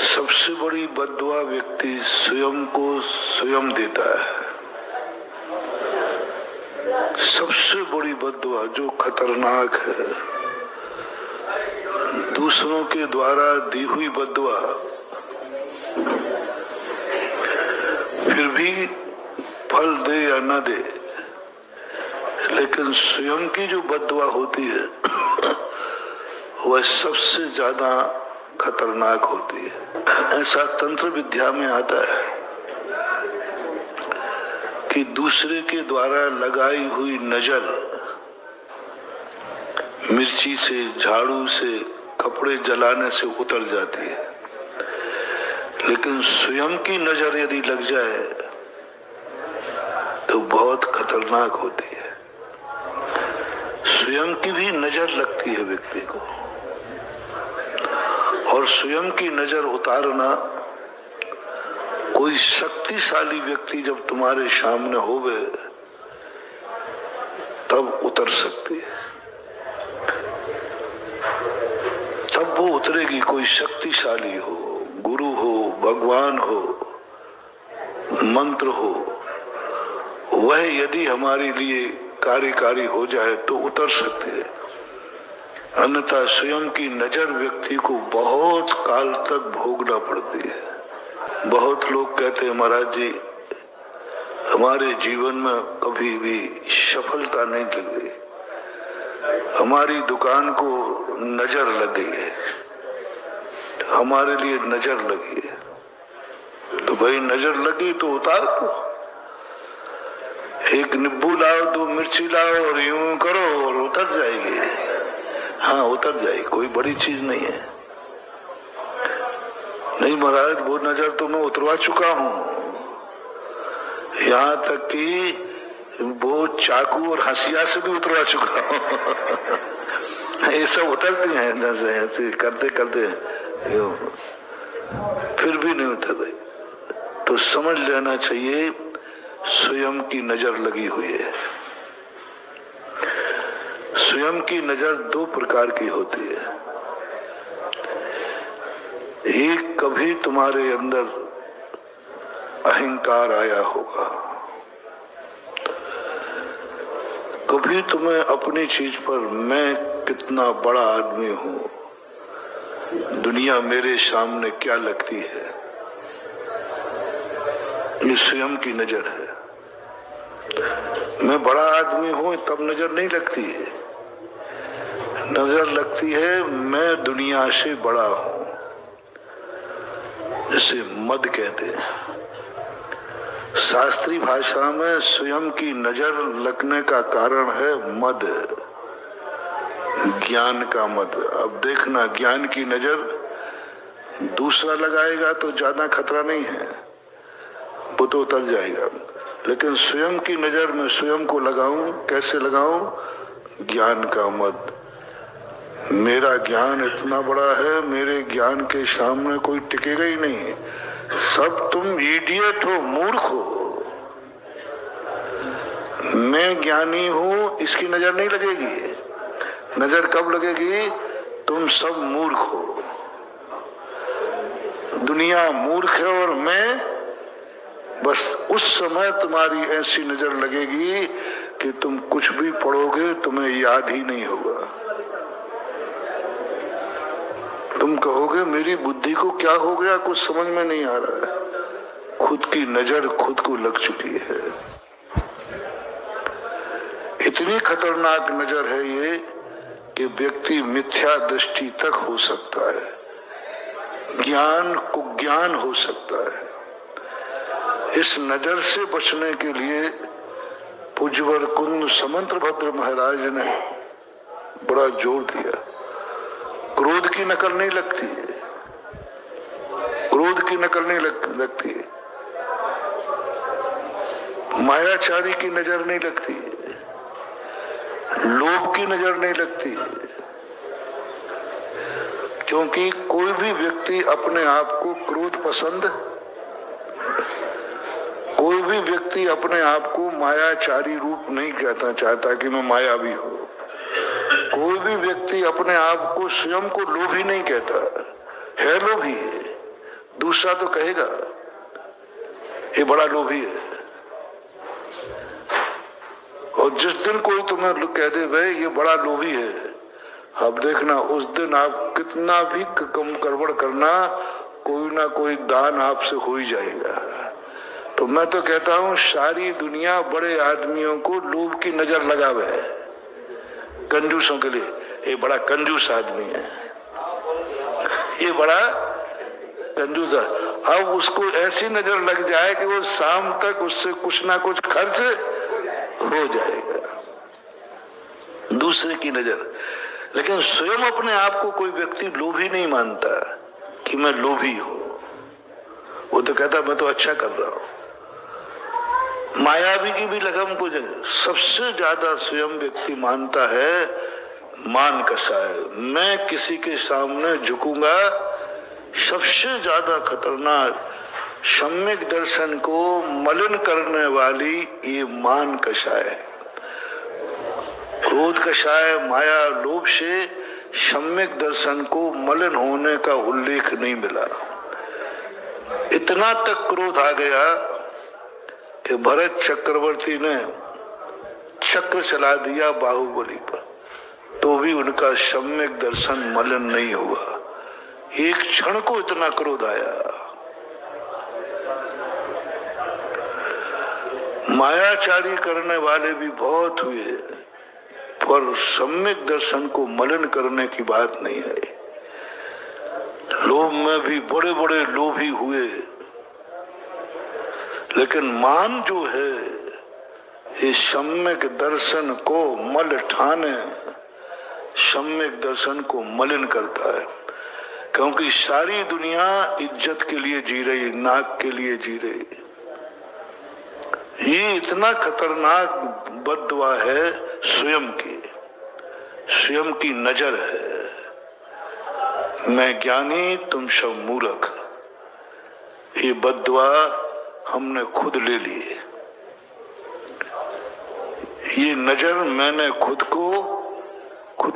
सबसे बड़ी बद्दुआ व्यक्ति स्वयं को स्वयं देता है। सबसे बड़ी बद्दुआ जो खतरनाक है, दूसरों के द्वारा दी हुई बद्दुआ फिर भी फल दे या न दे, लेकिन स्वयं की जो बद्दुआ होती है वह सबसे ज्यादा खतरनाक होती है। ऐसा तंत्र विद्या में आता है कि दूसरे के द्वारा लगाई हुई नजर मिर्ची से, झाड़ू से, कपड़े जलाने से उतर जाती है, लेकिन स्वयं की नजर यदि लग जाए तो बहुत खतरनाक होती है। स्वयं की भी नजर लगती है व्यक्ति को, और स्वयं की नजर उतारना कोई शक्तिशाली व्यक्ति जब तुम्हारे सामने होवे तब उतर सकती है, तब वो उतरेगी। कोई शक्तिशाली हो, गुरु हो, भगवान हो, मंत्र हो, वह यदि हमारे लिए कार्यकारी हो जाए तो उतर सकते हैं। अन्यथा स्वयं की नजर व्यक्ति को बहुत काल तक भोगना पड़ती है। बहुत लोग कहते हैं, महाराज जी हमारे जीवन में कभी भी सफलता नहीं लगी, हमारी दुकान को नजर लगी है, हमारे लिए नजर लगी है। तो भाई नजर लगी तो उतार दो, एक नींबू लाओ, 2 मिर्ची लाओ और यूं करो और उतर जाएगी। हाँ उतर जाएगी, कोई बड़ी चीज नहीं है। नहीं महाराज वो नजर तो मैं उतरवा चुका हूं, यहाँ तक कि वो चाकू और हंसिया से भी उतरवा चुका हूं। ये सब उतरती हैं नजर, करते करते फिर भी नहीं उतर रही। तो समझ लेना चाहिए स्वयं की नजर लगी हुई है। स्वयं की नजर 2 प्रकार की होती है। एक, कभी तुम्हारे अंदर अहंकार आया होगा, कभी तुम्हें अपनी चीज पर मैं कितना बड़ा आदमी हूं, दुनिया मेरे सामने क्या लगती है, ये स्वयं की नजर है। मैं बड़ा आदमी हूं तब नजर नहीं लगती है, नजर लगती है मैं दुनिया से बड़ा हूं, जिसे मद कहते हैं। शास्त्रीय भाषा में स्वयं की नजर लगने का कारण है मद, ज्ञान का मद। अब देखना, ज्ञान की नजर दूसरा लगाएगा तो ज्यादा खतरा नहीं है, वो तो उतर जाएगा, लेकिन स्वयं की नजर में स्वयं को लगाऊं, कैसे लगाऊं? ज्ञान का मद। मेरा ज्ञान इतना बड़ा है, मेरे ज्ञान के सामने कोई टिकेगा ही नहीं, सब तुम इडियट हो, मूर्ख हो। मैं ज्ञानी हूं, इसकी नजर नहीं लगेगी। नजर कब लगेगी? तुम सब मूर्ख हो, दुनिया मूर्ख है और मैं, बस उस समय तुम्हारी ऐसी नजर लगेगी कि तुम कुछ भी पढ़ोगे तुम्हें याद ही नहीं होगा। तुम कहोगे मेरी बुद्धि को क्या हो गया, कुछ समझ में नहीं आ रहा है। खुद की नजर खुद को लग चुकी है। इतनी खतरनाक नजर है ये कि व्यक्ति मिथ्या दृष्टि तक हो सकता है, ज्ञान कुज्ञान हो सकता है। इस नजर से बचने के लिए पूज्यवर कुंद समंत्रभद्र महाराज ने बड़ा जोर दिया। क्रोध की नकल नहीं लगती है, क्रोध की नकल नहीं लगती है, मायाचारी की नजर नहीं लगती है, लोभ की नजर नहीं लगती है, क्योंकि कोई भी व्यक्ति अपने आप को क्रोध पसंद, कोई भी व्यक्ति अपने आप को मायाचारी रूप नहीं कहता चाहता कि मैं मायावी हूं। कोई भी व्यक्ति अपने आप को स्वयं को लोभी नहीं कहता है, लोभी है, दूसरा तो कहेगा ये बड़ा लोभी है। और जिस दिन कोई तुम्हें कह दे भाई ये बड़ा लोभी है, अब देखना उस दिन आप कितना भी कम गड़बड़ करना, कोई ना कोई दान आपसे हो ही जाएगा। तो मैं तो कहता हूं सारी दुनिया बड़े आदमियों को लोभ की नजर लगावे है, कंजूसों के लिए। ये बड़ा कंजूस आदमी है, ये बड़ा कंजूस है। अब उसको ऐसी नजर लग जाए कि वो शाम तक उससे कुछ ना कुछ खर्च हो जाएगा, दूसरे की नजर। लेकिन स्वयं अपने आप को कोई व्यक्ति लोभी नहीं मानता कि मैं लोभी हूं, वो तो कहता मैं तो अच्छा कर रहा हूं। मायावी की भी लगम को सबसे ज्यादा स्वयं व्यक्ति मानता है मान कसाय, मैं किसी के सामने झुकूंगा। सबसे ज्यादा खतरनाक सम्यक दर्शन को मलिन करने वाली ये मान कषाय है। क्रोध कषाय, माया, लोभ से सम्यक दर्शन को मलिन होने का उल्लेख नहीं मिला। इतना तक क्रोध आ गया कि भरत चक्रवर्ती ने चक्र चला दिया बाहुबली पर, तो भी उनका सम्यक दर्शन मलिन नहीं हुआ। एक क्षण को इतना क्रोध आया। मायाचारी करने वाले भी बहुत हुए, पर सम्यक दर्शन को मलिन करने की बात नहीं आई। लोभ में भी बड़े बड़े लोभी हुए, लेकिन मान जो है ये सम्यक दर्शन को मल ठाने, सम्यक दर्शन को मलिन करता है। क्योंकि सारी दुनिया इज्जत के लिए जी रही, नाक के लिए जी रही। ये इतना खतरनाक बद्दुआ है स्वयं की नजर है। मैं ज्ञानी तुम सब मूर्ख, ये बद्दुआ हमने खुद ले लिए। ये नजर मैंने खुद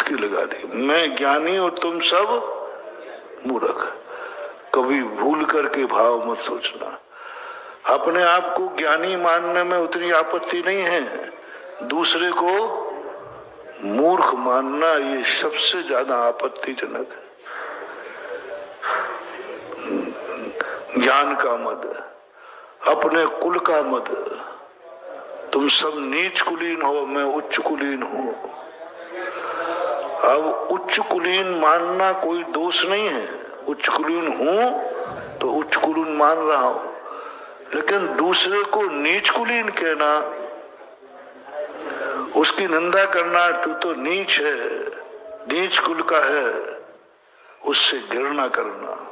की लगा दी। मैं ज्ञानी और तुम सब मूर्ख। कभी भूल करके भाव मत सोचना। अपने आप को ज्ञानी मानने में उतनी आपत्ति नहीं है, दूसरे को मूर्ख मानना ये सबसे ज्यादा आपत्तिजनक है। ज्ञान का मद, अपने कुल का मद, तुम सब नीच कुलीन हो, मैं उच्च कुलीन हूं। अब उच्च कुलीन मानना कोई दोष नहीं है, उच्च कुलीन हूं तो उच्च कुलीन मान रहा हूं। लेकिन दूसरे को नीच कुलीन कहना, उसकी निंदा करना, तू तो नीच है, नीच कुल का है, उससे घृणा करना,